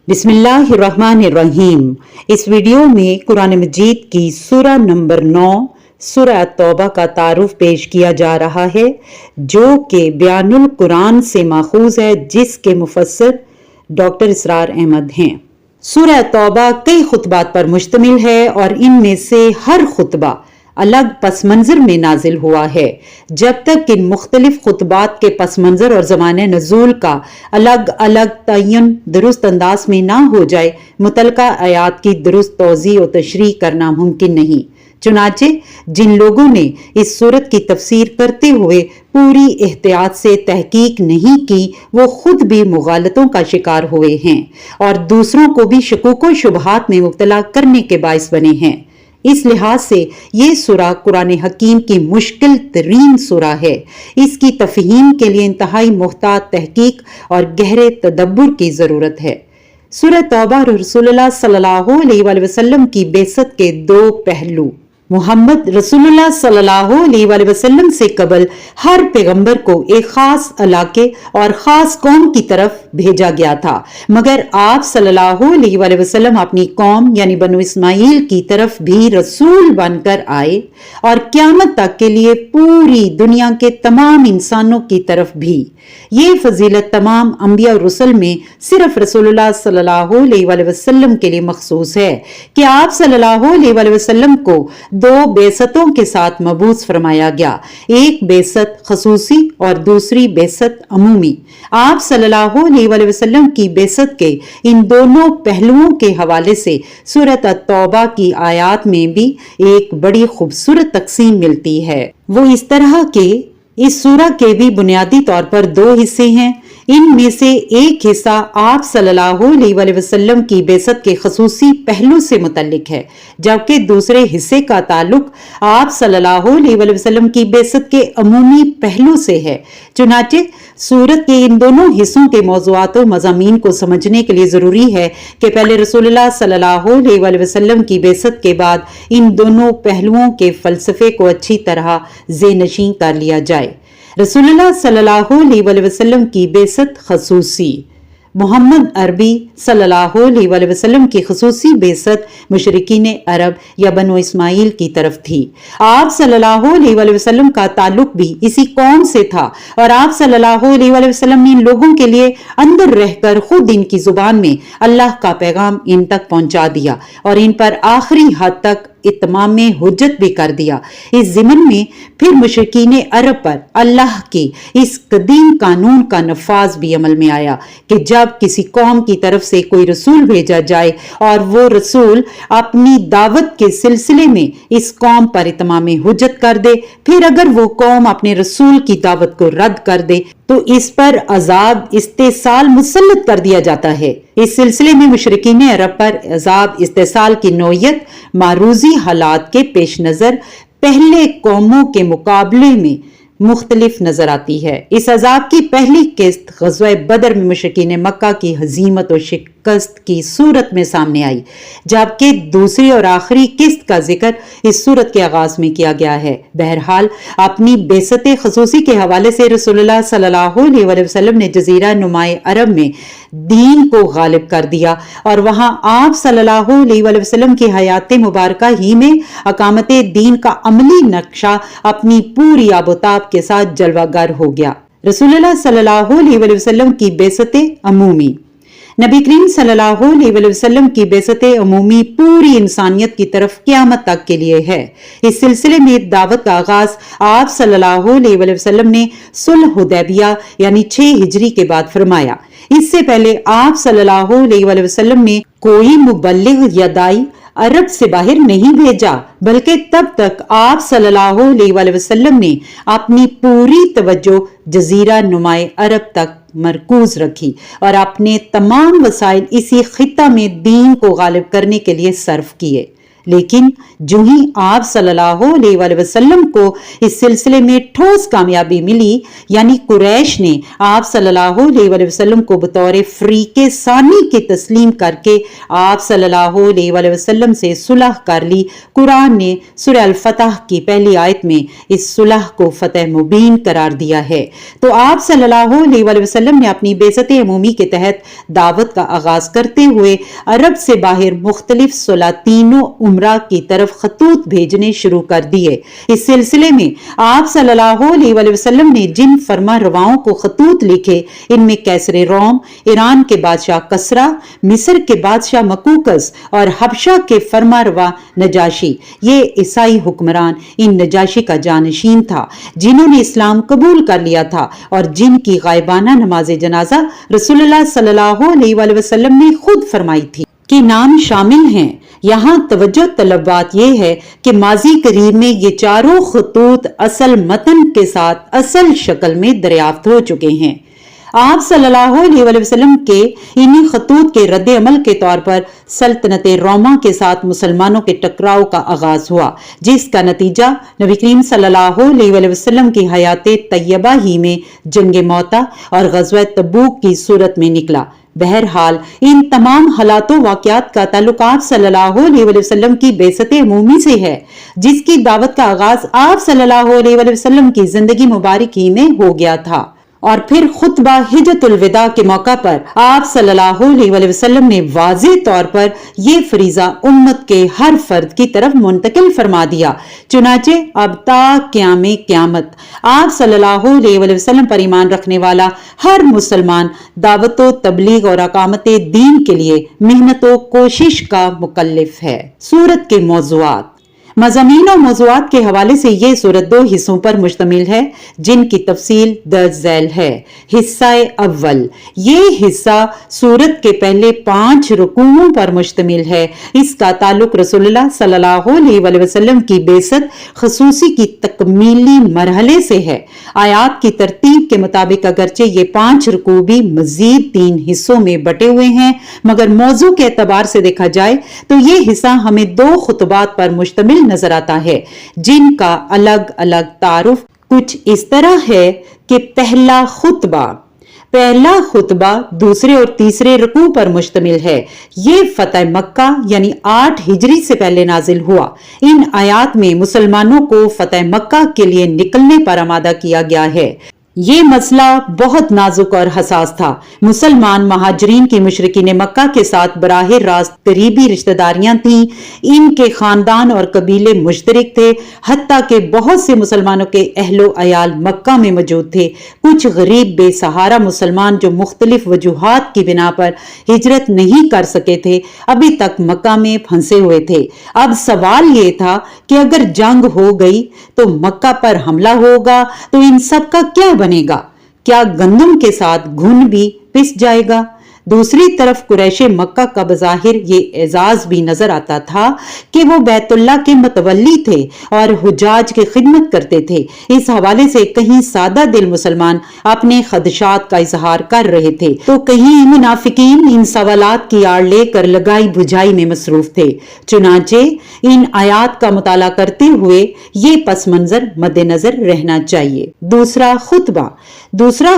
बिस्मिल्लाहिर्रहमानिर्रहीम। इस वीडियो में कुरान मजीद की सूरह नंबर 9 सूरह तौबा का तारुफ पेश किया जा रहा है, जो कि बयानुल कुरान से माखूज है, जिसके मुफस्सिर डॉक्टर इसरार अहमद हैं। सूरह तौबा कई खुतबात पर मुश्तमिल है और इनमें से हर खुतबा अलग पस मंजर में नाजिल हुआ है। जब तक इन मुख्तलिफ खुतबात के पस मंजर और ज़माने नज़ूल का अलग अलग तयन दुरुस्त अंदाज में ना हो जाए, मुतलका आयात की दुरुस्त तौज़ी और तशरीह करना मुमकिन नहीं। चुनाचे जिन लोगों ने इस सूरत की तफसीर करते हुए पूरी एहतियात से तहकीक नहीं की, वो खुद भी मुगालतों का शिकार हुए हैं और दूसरों को भी शकूक व शुबहात में मुब्तला करने के बाइस बने हैं। इस लिहाज से ये सूरा कुरान हकीम की मुश्किल तरीन सूरा है। इसकी तफहीम के लिए इंतहाई मुहतात तहकीक और गहरे तदब्बुर की ज़रूरत है। सूरह तौबा रसूलुल्लाह सल्लल्लाहु अलैहि वसल्लम की बेसत के दो पहलू। मोहम्मद रसूलुल्लाह सल्लल्लाहु अलैहि वसल्लम से कबल हर पैगंबर को एक खास इलाके और खास कौम की तरफ भेजा गया था, मगर आप सल्लल्लाहु अलैहि वसल्लम अपनी कौम यानी बनु इस्माइल की तरफ भी रसूल बनकर आए और क़यामत तक के लिए पूरी दुनिया के तमाम इंसानों की तरफ भी। ये फजीलत तमाम अंबिया और रसूल में सिर्फ रसूलुल्लाह सल्लल्लाहु अलैहि वसल्लम के लिए मखसूस है कि आप सल्लल्लाहु अलैहि वसल्लम को दो बेसतों के साथ मबूस फरमाया गया, एक बेसत खसूसी और दूसरी बेसत अमूमी। आप सल्लल्लाहु अलैहि वसल्लम की बेसत के इन दोनों पहलुओं के हवाले से सूरत तौबा की आयात में भी एक बड़ी खूबसूरत तकसीम मिलती है। वो इस तरह के इस सूरह के भी बुनियादी तौर पर दो हिस्से हैं। इनमें से एक हिस्सा आप सल्लल्लाहु अलैहि वसल्लम की बेसत के खसूसी पहलू से मुतल्लिक है, जबकि दूसरे हिस्से का ताल्लुक आप सल्लल्लाहु अलैहि वसल्लम की बेसत के अमूमी पहलू से है। चुनाचे सूरत के इन दोनों हिस्सों के मौज़ूआत और मज़ामीन को समझने के लिए ज़रूरी है कि पहले रसूलुल्लाह सल्लल्लाहु अलैहि वसल्लम की बेसत के बाद इन दोनों पहलुओं के फ़लसफ़े को अच्छी तरह ज़ेनशीं कर लिया जाए। रसूलुल्लाह सल्लल्लाहु अलैहि वसल्लम की बेसत खसूसी। मोहम्मद अरबी सल्लल्लाहु अलैहि वसल्लम की खसूसी बेसत मुशरिकीन अरब या बनु इस्माइल की तरफ थी। आप सल्लल्लाहु अलैहि वसल्लम का ताल्लुक भी इसी कौम से था और आप सल्लल्लाहु अलैहि वसल्लम ने इन लोगों के लिए अंदर रहकर खुद इनकी जुबान में अल्लाह का पैगाम इन तक पहुंचा दिया और इन पर आखिरी हद तक इत्माम हुज्जत भी कर दिया। इस ज़िमन में फिर मुशरिकीन अरब पर अल्लाह के इस कदीम कानून का नफाज भी अमल में आया कि जब किसी कौम की तरफ से कोई रसूल भेजा जाए और वो रसूल अपनी दावत के सिलसिले में इस कौम पर इत्माम हुज्जत कर दे, फिर अगर वो कौम अपने रसूल की दावत को रद्द कर दे तो इस पर अजाब इस्तेसाल मुसल्लत कर दिया जाता है। इस सिलसिले में मुशरिकीन अरब पर अजाब इस्तेसाल की नौयत मारूजी हालात के पेश नज़र पहले कौमों के मुकाबले में मुख्तलिफ नजर आती है। इस अजाब की पहली किस्त ग़ज़वा बदर में मुशरिकीन मक्का की हज़ीमत और शिकस्त की सूरत में सामने आई, जबकि दूसरी और आखिरी किस्त का जिक्र इस सूरत के आगाज में किया गया है। बहरहाल अपनी बेसत खसूसी के हवाले से रसूलुल्लाह सल्लल्लाहु अलैहि वसल्लम ने जजीरा नुमाए अरब में दीन को गालिब कर दिया और वहां आप सल्लल्लाहु अलैहि वसल्लम की हयात मुबारका ही में अकामत दीन का अमली नक्शा अपनी पूरी आबोताब के साथ जलवागर हो गया। रसूलुल्लाह सल्लल्लाहु अलैहि वसल्लम की बेसत अमूमी। नबी करीम सल्लल्लाहु अलैहि वसल्लम की बेसत अमूमी पूरी इंसानियत की तरफ क़यामत तक के लिए है। इस सिलसिले में दावत का आगाज आप सल्लल्लाहु अलैहि वसल्लम ने सुलह हुदैबिया यानी 6 हिजरी के बाद फरमाया। इससे पहले आप सल्लल्लाहु अलैहि वसल्लम ने कोई मुबल्लिग या दाई अरब से बाहर नहीं भेजा, बल्कि तब तक आप सल्लल्लाहु अलैहि वसल्लम ने अपनी पूरी तवज्जो जजीरा नुमाए अरब तक मरकूज रखी और अपने तमाम वसाइल इसी खित्ता में दीन को गालिब करने के लिए सर्फ किए। लेकिन जो ही आप सल्लल्लाहु अलैहि वसल्लम को इस सिलसिले में ठोस कामयाबी मिली, यानी कुरैश ने आप सल्लल्लाहु अलैहि वसल्लम को बतौर फरीके सानी के तस्लीम करके आप सल्लल्लाहु अलैहि वसल्लम से सुलह कर ली, कुरान ने सूरह अल फतह की पहली आयत में इस सुलह को फतह मुबीन करार दिया है। तो आप सल्लल्लाहु अलैहि वसल्लम ने अपनी बेइज्जती अमूमी के तहत दावत का आगाज करते हुए अरब से बाहर मुख्तलिफ सलातीनों उमरा की तरफ खतूत भेजने शुरू कर दिए। इस सिलसिले में आप सल्लल्लाहु अलैहि वसल्लम ने जिन फरमा रवाओं को खतूत लिखे, इनमें कैसरे रोम, ईरान के बादशाह कसरा, मिस्र के बादशाह मकूकस और हबशा के फरमा रवा नजाशी, ये ईसाई हुक्मरान इन नजाशी का जानशीन था जिन्होंने इस्लाम कबूल कर लिया था और जिनकी गायबाना नमाज जनाजा रसूलुल्लाह सल्लल्लाहु अलैहि वसल्लम ने खुद फरमाई थी कि नाम शामिल हैं। यहाँ तवज्जो तलब बात यह है कि माजी करीब में ये चारों खतूत असल मतन के साथ असल शक्ल में दरियाफ्त हो चुके हैं। आप सल्लल्लाहु अलैहि वसल्लम के इन्हीं खतूत के रद्द अमल के तौर पर सल्तनत रोमा के साथ मुसलमानों के टकराव का आगाज हुआ, जिसका नतीजा नबी करीम सल्लल्लाहु अलैहि वसल्लम की हयात तैयबा ही में जंग मौता और गज़वा तबूक की सूरत में निकला। बहरहाल इन तमाम हालातों वाक़यात का ताल्लुक आप सल्लल्लाहु अलैहि वसल्लम की बेइज्जती अमूमी से है, जिसकी दावत का आगाज आप सल्लल्लाहु अलैहि वसल्लम की जिंदगी मुबारक ही में हो गया था। और फिर खुतबा हिज्जतुल विदा के मौका पर आप सल्लल्लाहु अलैहि वसल्लम ने वाज़ेह तौर पर यह फरीजा उम्मत के हर फर्द की तरफ मुंतकिल फरमा दिया। चुनाचे अब ता क़यामे क़यामत आप सल्लल्लाहु अलैहि वसल्लम पर ईमान रखने वाला हर मुसलमान दावत व तबलीग और अकामत दीन के लिए मेहनत व कोशिश का मुकल्लिफ है। सूरत के मौज़ूआत मज़ामीन और मौज़ूआत के हवाले से ये सूरत दो हिस्सों पर मुश्तमिल है, जिनकी तफसील दर्ज झैल है। हिस्सा अव्वल, ये हिस्सा सूरत के पहले 5 रुकूओं पर मुश्तमिल है। इसका ताल्लुक रसूलुल्लाह सल्लल्लाहु अलैहि वसल्लम की बेसत खसूसी की तकमीली मरहले से है। आयात की तरतीब के मुताबिक अगरचे ये 5 रुकू भी मजीद 3 हिस्सों में बटे हुए हैं, मगर मौजू के एतबार से देखा जाए तो ये हिस्सा हमें 2 खुतबात पर मुश्तमिल नजर आता है, जिनका अलग अलग तारुफ कुछ इस तरह है कि पहला खुतबा दूसरे और तीसरे रुकू पर मुश्तमिल है। ये फतह मक्का यानी 8 हिजरी से पहले नाजिल हुआ। इन आयात में मुसलमानों को फतह मक्का के लिए निकलने पर आमादा किया गया है। ये मसला बहुत नाजुक और हसास था। मुसलमान महाजरीन की मुशरिकीन मक्का के साथ बराह रास्त करीबी रिश्तेदारियां थीं। इनके खानदान और कबीले मुश्तरक थे। हत्ता के बहुत से मुसलमानों के अहलो अयाल मक्का में मौजूद थे। कुछ गरीब बेसहारा मुसलमान जो मुख्तलिफ वजूहात की बिना पर हिजरत नहीं कर सके थे, अभी तक मक्का में फंसे हुए थे। अब सवाल ये था कि अगर जंग हो गई तो मक्का पर हमला होगा तो इन सब का क्या बनेगा? क्या गंदम के साथ घुन भी पिस जाएगा? दूसरी तरफ कुरैशे मक्का का बज़ाहिर ये एजाज भी नजर आता था कि वो बैतुल्लाह के मतवल्ली थे और हुजाज की खिदमत करते थे। इस हवाले से कहीं सादा दिल मुसलमान अपने खदशात का इजहार कर रहे थे, तो कहीं मुनाफिकीन इन सवालात की आड़ लेकर लगाई बुझाई में मसरूफ थे। चुनाचे इन आयात का मुताला करते हुए ये पस मंजर मद्देनजर रहना चाहिए। दूसरा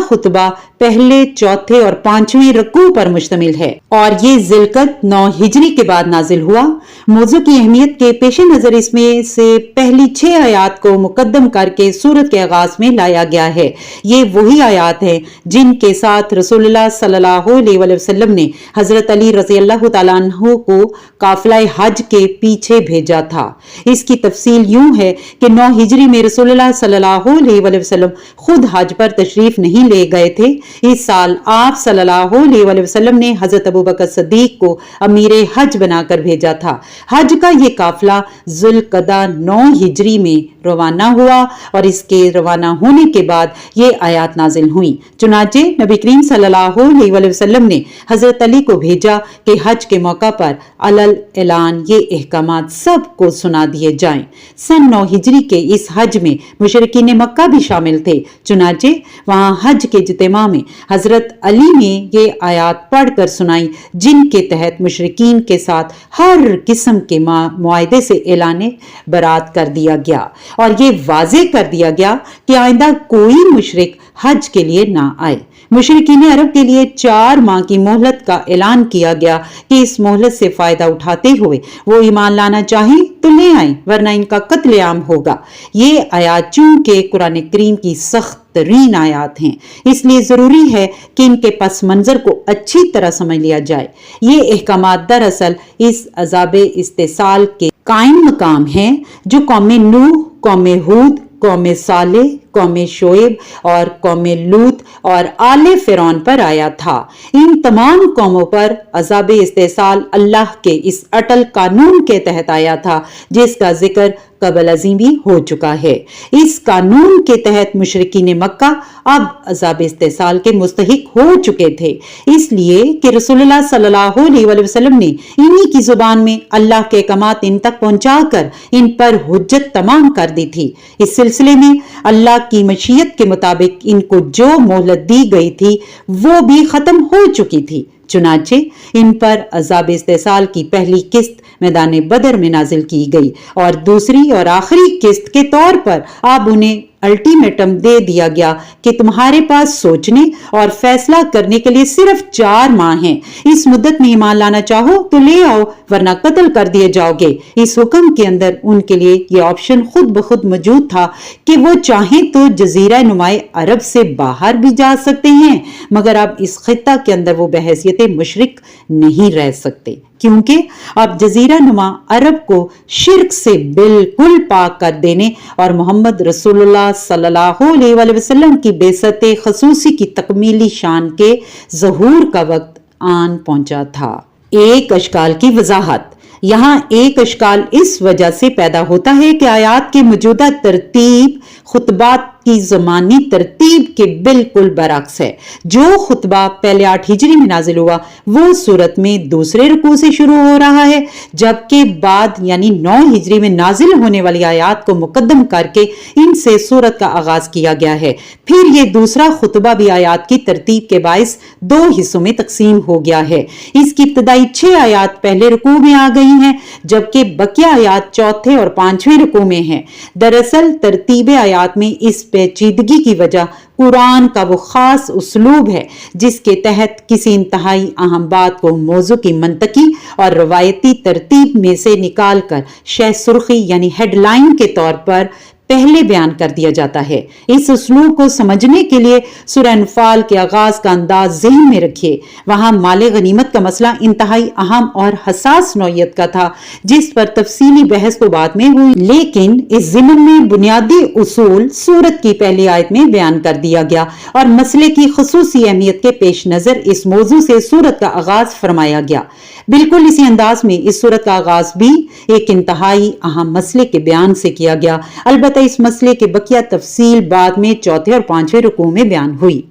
खुतबा पहले, चौथे और 5वें रुकू पर मुश्तमिल है और ये जिलकत 9 हिजरी के बाद नाजिल हुआ। मौजू की अहमियत के पेश नजर इसमें से पहली 6 आयात को मुकद्दम करके सूरत के आगाज में लाया गया है। ये वही आयात है जिनके साथ रसूलुल्लाह सल्लल्लाहु अलैहि वसल्लम ने हजरत अली रज़ी अल्लाह तआला अन्हु को काफिला हज के पीछे भेजा था। इसकी तफसील यूं है कि 9 हिजरी में रसूलुल्लाह सल्लल्लाहु अलैहि वसल्लम खुद हज पर तशरीफ नहीं ले गए थे। इस साल आप सल्लल्लाहु अलैहि वसल्लम ने हजरत अबू बकर सिद्दीक को अमीर हज बनाकर भेजा था। हज का ये काफिला जुल्क़दा 9 हिजरी में रवाना हुआ और इसके रवाना होने के बाद ये आयात नाजिल हुई। चुनाचे नबी करीम सल्लल्लाहु अलैहि वसल्लम ने हजरत अली को भेजा कि हज के मौका पर अलल ऐलान ये अहकामात सबको सुना दिए जाएं। सन 9 हिजरी के इस हज में मुशरिकीन मक्का भी शामिल थे। चुनाचे वहां हज के इज्तिमा में हजरत अली ने نے یہ آیات پڑھ کر سنائی جن کے تحت مشرکین کے ساتھ ہر قسم کے معاہدے سے اعلان برات کر دیا گیا اور یہ واضح کر دیا گیا کہ آئندہ کوئی مشرک حج کے لیے نہ آئے۔ مشرکین عرب کے لیے 4 ماہ کی مہلت کا اعلان کیا گیا کہ اس مہلت سے فائدہ اٹھاتے ہوئے وہ ایمان لانا چاہیں تو لے آئیں ورنہ ان کا قتل عام ہوگا۔ یہ آیات چونکہ قرآن کریم کی سخت ترین آیات ہیں، اس لیے ضروری ہے کہ ان کے پس منظر کو اچھی طرح سمجھ لیا جائے۔ یہ احکامات دراصل اس عذاب استحصال کے قائم مقام ہیں جو قوم نوح، قوم ہود، قوم صالح، قوم شعیب اور قوم لوط اور آل فرعون پر آیا تھا۔ ان تمام قوموں پر عذاب استحصال اللہ کے اس اٹل قانون کے تحت آیا تھا جس کا ذکر قبل ازیں بھی ہو چکا ہے۔ اس قانون کے تحت مشرکین مکہ اب عذاب استحصال کے مستحق ہو چکے تھے، اس لیے کہ رسول اللہ صلی اللہ علیہ وسلم نے انہی کی زبان میں اللہ کے احکامات ان تک پہنچا کر ان پر حجت تمام کر دی تھی۔ اس سلسلے میں اللہ کی مشیت کے مطابق ان کو جو مہلت دی گئی تھی وہ بھی ختم ہو چکی تھی، چنانچہ ان پر عذاب استحصال کی پہلی قسط میدان بدر میں نازل کی گئی اور دوسری اور آخری قسط کے طور پر اب انہیں الٹیمیٹم دے دیا گیا کہ تمہارے پاس سوچنے اور فیصلہ کرنے کے لیے صرف 4 ماہ ہیں۔ اس مدت میں ایمان لانا چاہو تو لے آؤ ورنہ قتل کر دیے جاؤ گے۔ اس حکم کے اندر ان کے لیے یہ آپشن خود بخود موجود تھا کہ وہ چاہیں تو جزیرہ نما عرب سے باہر بھی جا سکتے ہیں، مگر اب اس خطہ کے اندر وہ بحیثیت مشرک نہیں رہ سکتے، کیونکہ اب جزیرہ نما عرب کو شرک سے بالکل پاک کر دینے اور محمد رسول اللہ صلی اللہ علیہ وسلم کی بعثت خصوصی کی تکمیلی شان کے ظہور کا وقت آن پہنچا تھا۔ ایک اشکال کی وضاحت۔ یہاں ایک اشکال اس وجہ سے پیدا ہوتا ہے کہ آیات کی موجودہ ترتیب خطبات کی زمانی ترتیب کے بالکل برعکس ہے۔ جو خطبہ پہلے 8 ہجری میں نازل ہوا وہ سورت میں دوسرے رکوع سے شروع ہو رہا ہے، جبکہ بعد یعنی 9 ہجری میں نازل ہونے والی آیات کو مقدم کر کے ان سے سورت کا آغاز کیا گیا ہے۔ پھر یہ دوسرا خطبہ بھی آیات کی ترتیب کے باعث 2 حصوں میں تقسیم ہو گیا ہے۔ اس کی ابتدائی 6 آیات پہلے رکوع میں آ گئی ہیں، جبکہ بقیہ آیات چوتھے اور 5ویں رکوع میں ہیں۔ دراصل ترتیب آیات میں اس پیچیدگی کی وجہ قرآن کا وہ خاص اسلوب ہے جس کے تحت کسی انتہائی اہم بات کو موضوع کی منطقی اور روایتی ترتیب میں سے نکال کر شہ سرخی یعنی ہیڈ لائن کے طور پر پہلے بیان کر دیا جاتا ہے۔ اس اسلوب کو سمجھنے کے لیے سورہ انفال کے آغاز کا انداز ذہن میں رکھیے۔ وہاں مال غنیمت کا مسئلہ انتہائی اہم اور حساس نوعیت کا تھا جس پر تفصیلی بحث تو بعد میں ہوئی، لیکن اس ضمن میں بنیادی اصول سورت کی پہلی آیت میں بیان کر دیا گیا اور مسئلے کی خصوصی اہمیت کے پیش نظر اس موضوع سے سورت کا آغاز فرمایا گیا۔ بالکل اسی انداز میں اس سورت کا آغاز بھی ایک انتہائی اہم مسئلے کے بیان سے کیا گیا، البتہ اس مسئلے کے بقیہ تفصیل بعد میں چوتھے اور 5ویں رکوع میں بیان ہوئی۔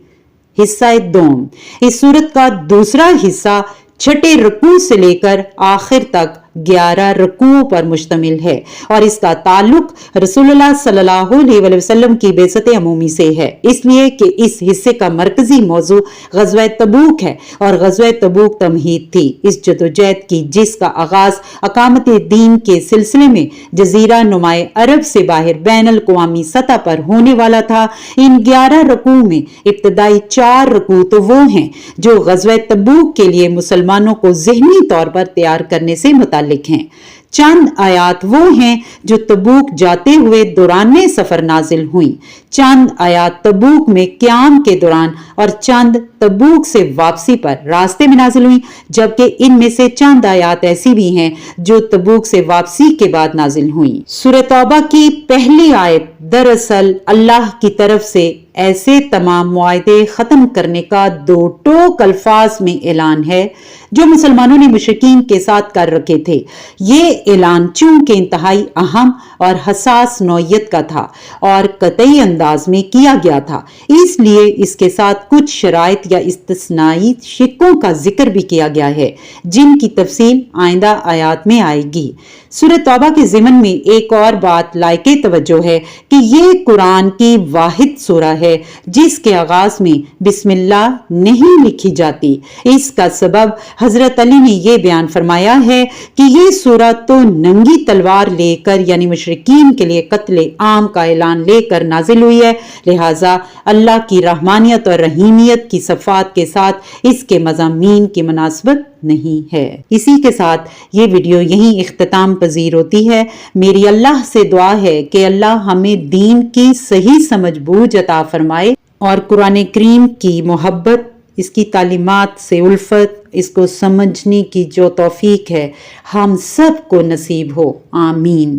حصہ دوم۔ اس سورت کا دوسرا حصہ 6 رکوع سے لے کر آخر تک 11 رکوع پر مشتمل ہے اور اس کا تعلق رسول اللہ صلی اللہ علیہ وسلم کی بعثت عمومی سے ہے، اس لیے کہ اس حصے کا مرکزی موضوع غزوہ تبوک ہے اور غزوہ تبوک تمہید تھی، اس جدوجہد کی جس کا آغاز اقامت دین کے سلسلے میں جزیرہ نما عرب سے باہر بین الاقوامی سطح پر ہونے والا تھا۔ ان 11 رکوع میں ابتدائی 4 رکوع تو وہ ہیں جو غزوہ تبوک کے لیے مسلمانوں کو ذہنی طور پر تیار کرنے سے متعلق ہیں۔ چند آیات وہ ہیں جو تبوک جاتے ہوئے دوران سفر نازل ہوئیں، چند آیات تبوک میں قیام کے دوران اور چند تبوک سے واپسی پر راستے میں نازل ہوئیں، جبکہ ان میں سے چند آیات ایسی بھی ہیں جو تبوک سے واپسی کے بعد نازل ہوئیں۔ سورہ توبہ کی پہلی آیت دراصل اللہ کی طرف سے ایسے تمام معاہدے ختم کرنے کا 2 ٹوک الفاظ میں اعلان ہے جو مسلمانوں نے مشرکین کے ساتھ کر رکھے تھے۔ یہ اعلان چونکہ انتہائی اہم اور حساس نوعیت کا تھا اور قطعی انداز میں کیا گیا تھا، اس لیے اس کے ساتھ کچھ شرائط یا استثنائی شقوں کا ذکر بھی کیا گیا ہے جن کی تفصیل آئندہ آیات میں آئے گی۔ سورہ توبہ کے ضمن میں ایک اور بات لائق توجہ ہے کہ یہ قرآن کی واحد سورہ ہے جس کے آغاز میں بسم اللہ نہیں لکھی جاتی۔ اس کا سبب حضرت علی نے یہ بیان فرمایا ہے کہ یہ سورہ تو ننگی تلوار لے کر یعنی مشرکین کے لیے قتل عام کا اعلان لے کر نازل ہوئی ہے، لہٰذا اللہ کی رحمانیت اور رحیمیت کی صفات کے ساتھ اس کے مضامین کی مناسبت نہیں ہے۔ اسی کے ساتھ یہ ویڈیو یہیں اختتام پذیر ہوتی ہے۔ میری اللہ سے دعا ہے کہ اللہ ہمیں دین کی صحیح سمجھ بوجھ عطا فرمائے اور قرآن کریم کی محبت، اس کی تعلیمات سے الفت، اس کو سمجھنے کی جو توفیق ہے ہم سب کو نصیب ہو، آمین۔